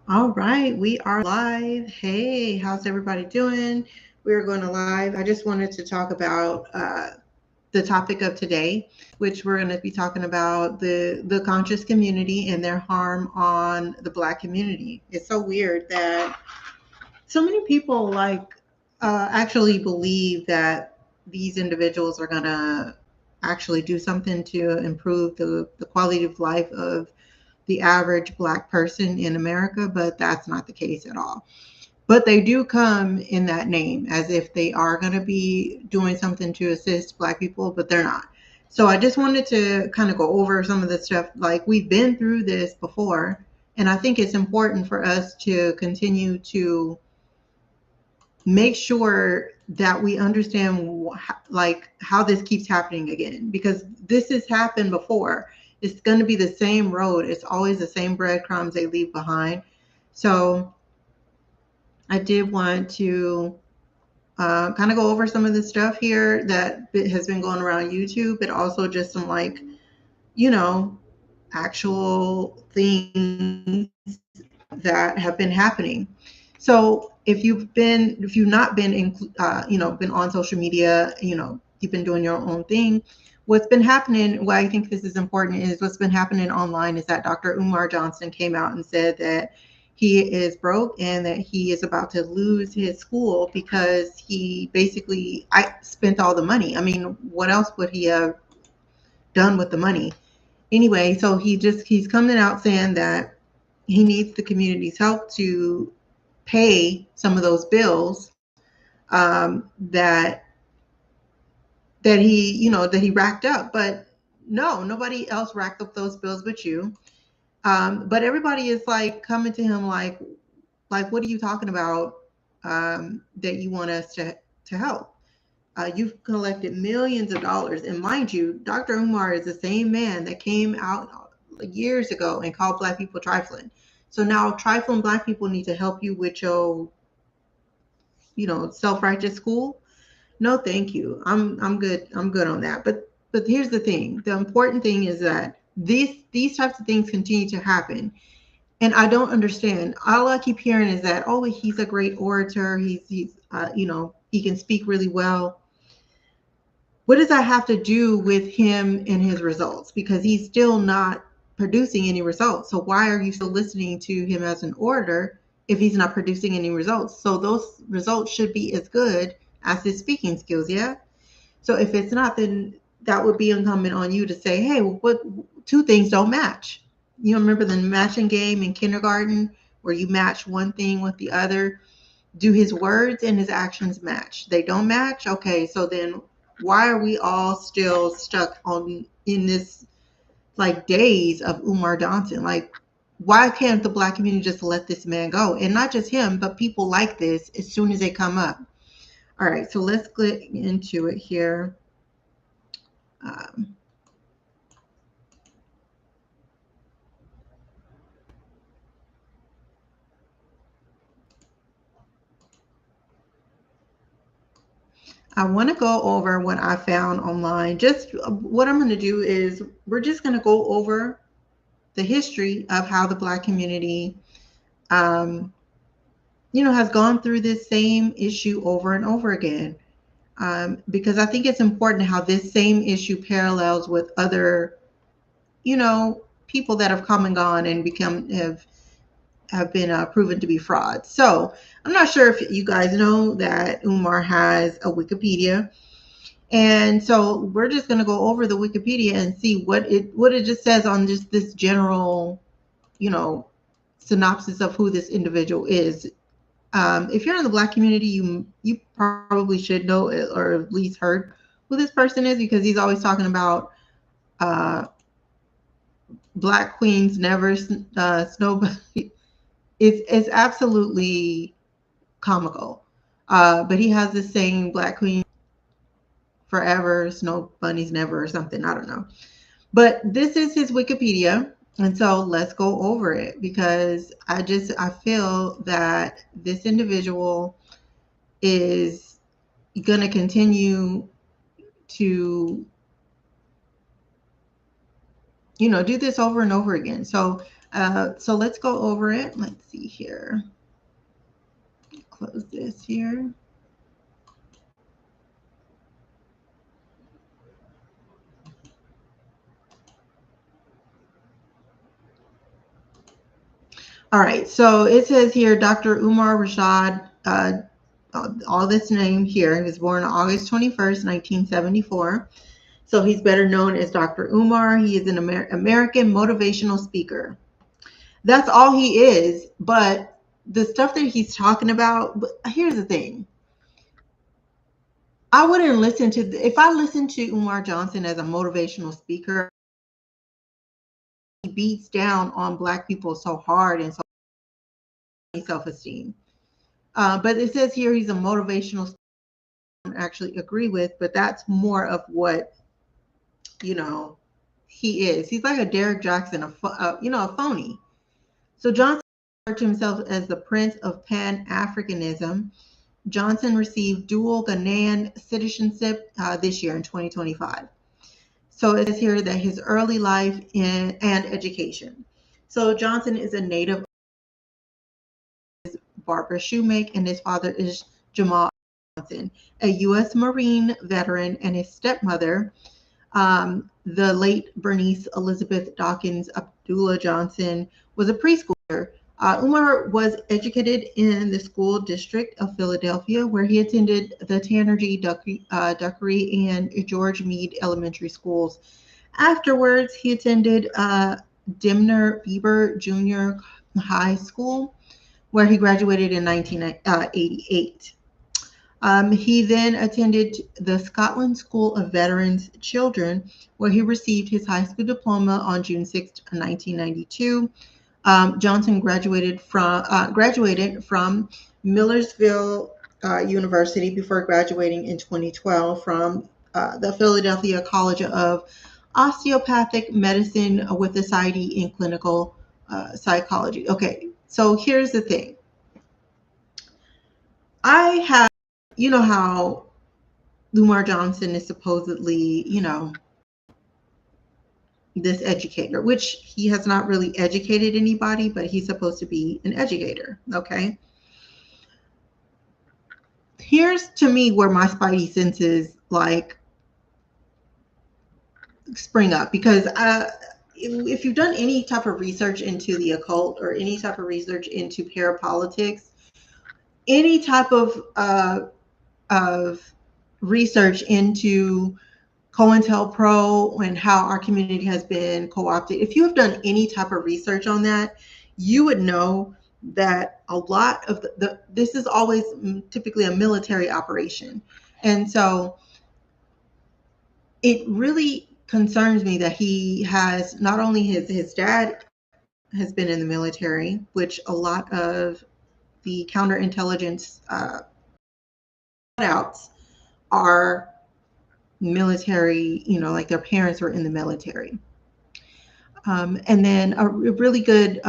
All right, we are live. Hey, how's everybody doing? We're going to live. I just wanted to talk about the topic of today, which we're going to be talking about the conscious community and their harm on the Black community. It's so weird that so many people actually believe that these individuals are going to actually do something to improve the quality of life of the average Black person in America, but that's not the case at all. But they do come in that name as if they are going to be doing something to assist Black people, but they're not. So I just wanted to kind of go over some of the stuff. Like, we've been through this before, and I think it's important for us to continue to make sure that we understand how this keeps happening again, because this has happened before. It's going to be the same road. It's always the same breadcrumbs they leave behind. So I did want to kind of go over some of the stuff here that has been going around YouTube, but also just some you know actual things that have been happening. So if you've not been been on social media, you've been doing your own thing. What's been happening, why I think this is important, is what's been happening online is that Dr. Umar Johnson came out and said that he is broke and that he is about to lose his school because he basically I spent all the money. I mean, what else would he have done with the money? Anyway, so he's coming out saying that he needs the community's help to pay some of those bills that he racked up. But no, nobody else racked up those bills but you. But everybody is like coming to him like what are you talking about, that you want us to help? You've collected millions of dollars, and mind you, Dr. Umar is the same man that came out years ago and called Black people trifling. So now trifling Black people need to help you with your, self-righteous school. No, thank you. I'm good. I'm good on that. But here's the thing. The important thing is that these types of things continue to happen. And I don't understand. All I keep hearing is that, oh, he's a great orator. He's he can speak really well. What does that have to do with him and his results? Because he's still not producing any results. So why are you still listening to him as an orator if he's not producing any results? So those results should be as good as his speaking skills, yeah? So if it's not, then that would be incumbent on you to say, hey, what two things don't match? You remember the matching game in kindergarten where you match one thing with the other? Do his words and his actions match? They don't match? Okay, so then why are we all still stuck on in this like days of Umar Johnson? Like, why can't the Black community just let this man go? And not just him, but people like this as soon as they come up. All right, so let's get into it here. Um, I want to go over what I found online. Just what I'm going to do is we're just going to go over the history of how the Black community, um, has gone through this same issue over and over again. Because I think it's important how this same issue parallels with other, people that have come and gone and have been proven to be frauds. So I'm not sure if you guys know that Umar has a Wikipedia. And so we're just going to go over the Wikipedia and see what it just says on just this general, you know, synopsis of who this individual is. If you're in the Black community, you probably should know it, or at least heard who this person is, because he's always talking about uh, Black queens never snow. It's absolutely comical. But he has this saying, "Black queen forever, snow bunnies never," or something. I don't know. But this is his Wikipedia. And so let's go over it, because I feel that this individual is going to continue to, do this over and over again. So So let's go over it. Let's see here. Close this here. All right, so it says here Dr. Umar Rashad, all this name here. He was born August 21st, 1974. So he's better known as Dr. Umar. He is an American motivational speaker. That's all he is. But the stuff that he's talking about, here's the thing. I wouldn't listen to, if I listened to Umar Johnson as a motivational speaker, he beats down on Black people so hard and so self-esteem. But it says here he's a motivational speaker. I don't actually agree with, but that's more of what, you know, he is. He's like a Derek Jackson, a phony. So Johnson referred to himself as the Prince of Pan-Africanism. Johnson received dual Ghanaian citizenship this year in 2025. So it says here that his early life and education. So Johnson is a native of Barbara Shoemake, and his father is Jamal Johnson, a U.S. Marine veteran, and his stepmother, the late Bernice Elizabeth Dawkins Abdullah Johnson, was a preschooler. Umar was educated in the school district of Philadelphia, where he attended the Tanner G. Duckery and George Meade elementary schools. Afterwards, he attended Dimner Bieber Junior High School, where he graduated in 1988. He then attended the Scotland School of Veterans Children, where he received his high school diploma on June 6, 1992. Johnson graduated from Millersville University before graduating in 2012 from the Philadelphia College of Osteopathic Medicine with a Society in Clinical Psychology. Okay, so here's the thing. I have, you know how Umar Johnson is supposedly, this educator, which he has not really educated anybody, but he's supposed to be an educator. Okay. Here's to me where my spidey senses like spring up, because if you've done any type of research into the occult or any type of research into parapolitics, any type of research into COINTELPRO and how our community has been co-opted. If you have done any type of research on that, you would know that a lot of this is always typically a military operation. And so it really concerns me that he has, not only his dad has been in the military, which a lot of the counterintelligence cutouts are military, like their parents were in the military. And then a really good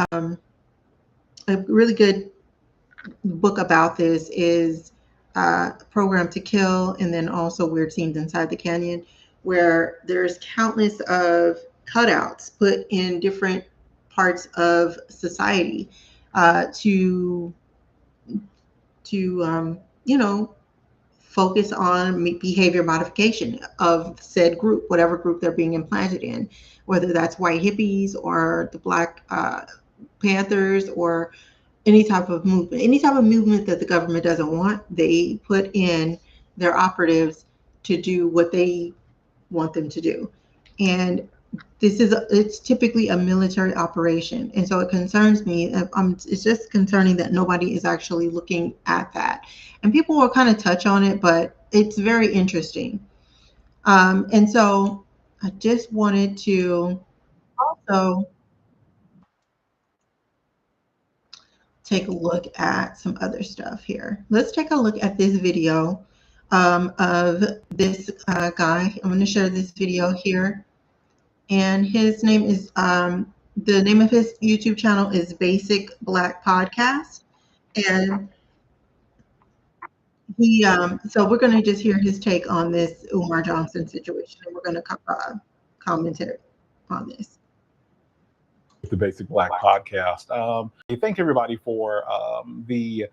book about this is Program to Kill, and then also Weird Scenes Inside the Canyon, where there's countless of cutouts put in different parts of society to focus on behavior modification of said group, whatever group they're being implanted in, whether that's white hippies or the Black Panthers or any type of movement that the government doesn't want. They put in their operatives to do what they want them to do. And it's typically a military operation. And so it concerns me. It's just concerning that nobody is actually looking at that. And people will kind of touch on it, but it's very interesting. And so I just wanted to also take a look at some other stuff here. Let's take a look at this video of this guy. I'm going to share this video here. And his name is, the name of his YouTube channel is Basic Black Podcast. And he, so we're going to just hear his take on this Umar Johnson situation. And we're going to commentary on this. the Basic Black podcast. Thank everybody for the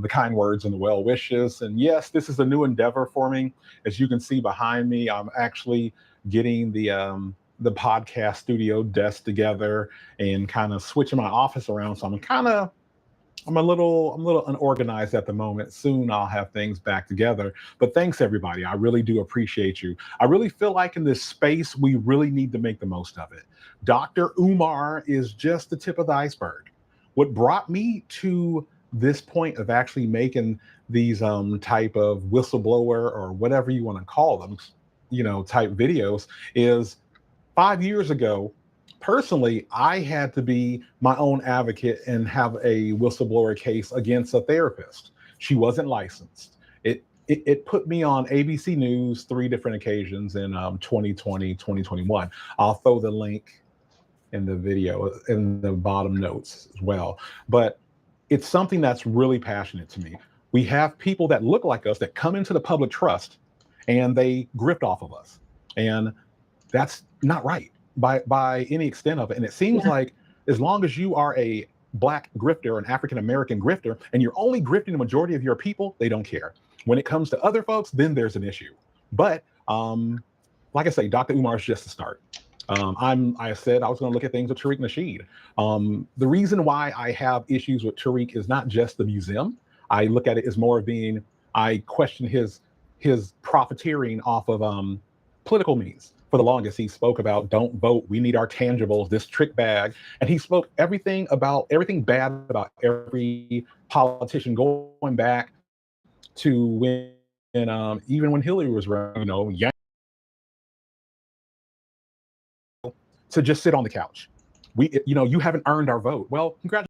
kind words and the well wishes. And yes, this is a new endeavor for me. As you can see behind me, I'm actually getting the podcast studio desk together and kind of switching my office around. So I'm a little unorganized at the moment. Soon I'll have things back together. But thanks everybody. I really do appreciate you. I really feel like in this space, we really need to make the most of it. Dr. UMAR is just the tip of the iceberg. What brought me to this point of actually making these type of whistleblower or whatever you want to call them, type videos is 5 years ago. Personally, I had to be my own advocate and have a whistleblower case against a therapist. She wasn't licensed. It put me on ABC News 3 different occasions in 2020, 2021. I'll throw the link in the video in the bottom notes as well. But it's something that's really passionate to me. We have people that look like us that come into the public trust and they grift off of us. And that's not right by any extent of it. And it seems like as long as you are a Black grifter, an African-American grifter, and you're only grifting the majority of your people, they don't care. When it comes to other folks, then there's an issue. But like I say, Dr. Umar is just the start. I said I was going to look at things with Tariq Nasheed. The reason why I have issues with Tariq is not just the museum. I look at it as more of being, I question his profiteering off of political means. For the longest, he spoke about don't vote. We need our tangibles, this trick bag. And he spoke everything bad about every politician going back to when, even when Hillary was running, to just sit on the couch. You haven't earned our vote. Well, congratulations.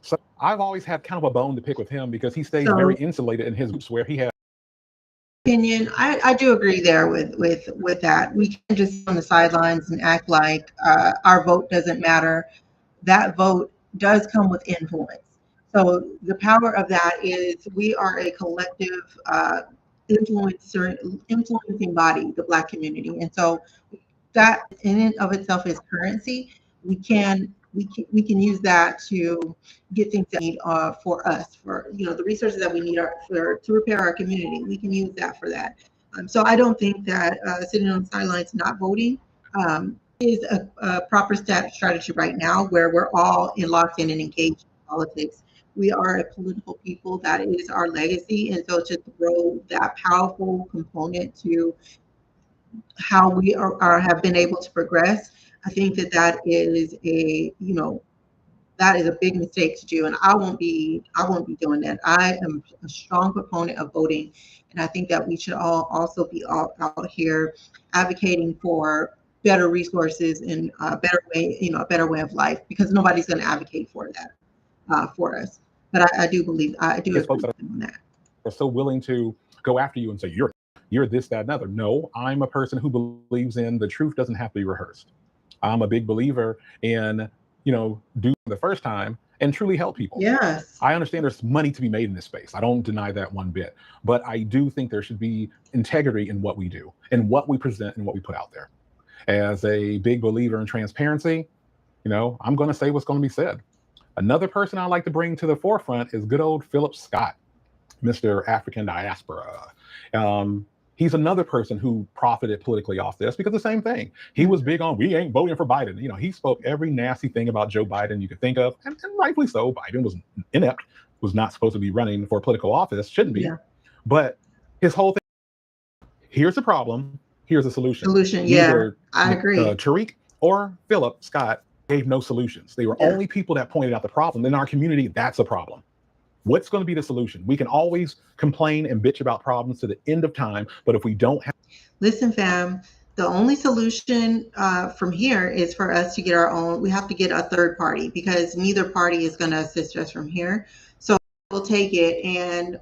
So I've always had kind of a bone to pick with him because he stays very insulated in his groups where he has opinion. I do agree there with that. We can't just sit on the sidelines and act like our vote doesn't matter. That vote does come with influence. So the power of that is we are a collective influencing body, the Black community, and so that in and of itself is currency. We can use that to get things that we need for us, for the resources that we need to repair our community. We can use that for that. So I don't think that sitting on the sidelines not voting is a proper strategy right now, where we're all locked in and engaged in politics. We are a political people. That is our legacy, and so to throw that powerful component to how we have been able to progress, I think that is a big mistake to do, and I won't be doing that. I am a strong proponent of voting, and I think that we should all also be out here advocating for better resources and a better way of life, because nobody's going to advocate for that for us. But I do agree with them on that. Are so willing to go after you and say you're this, that, and other. No, I'm a person who believes in the truth doesn't have to be rehearsed. I'm a big believer in, do the first time and truly help people. Yes. I understand there's money to be made in this space. I don't deny that one bit, but I do think there should be integrity in what we do and what we present and what we put out there. As a big believer in transparency, I'm going to say what's going to be said. Another person I like to bring to the forefront is good old Philip Scott, Mr. African Diaspora. He's another person who profited politically off this because the same thing. He was big on, we ain't voting for Biden. He spoke every nasty thing about Joe Biden you could think of, and rightfully so. Biden was inept, was not supposed to be running for political office, shouldn't be. Yeah. But his whole thing, here's the problem, here's a solution. Either, I agree. Tariq or Philip Scott gave no solutions. They were only people that pointed out the problem. In our community, that's a problem. What's going to be the solution? We can always complain and bitch about problems to the end of time, but if we don't have... Listen, fam, the only solution from here is for us to get our own. We have to get a third party, because neither party is going to assist us from here. So we'll take it, and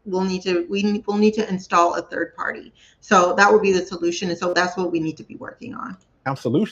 we'll need to install a third party. So that will be the solution, and so that's what we need to be working on. Our solution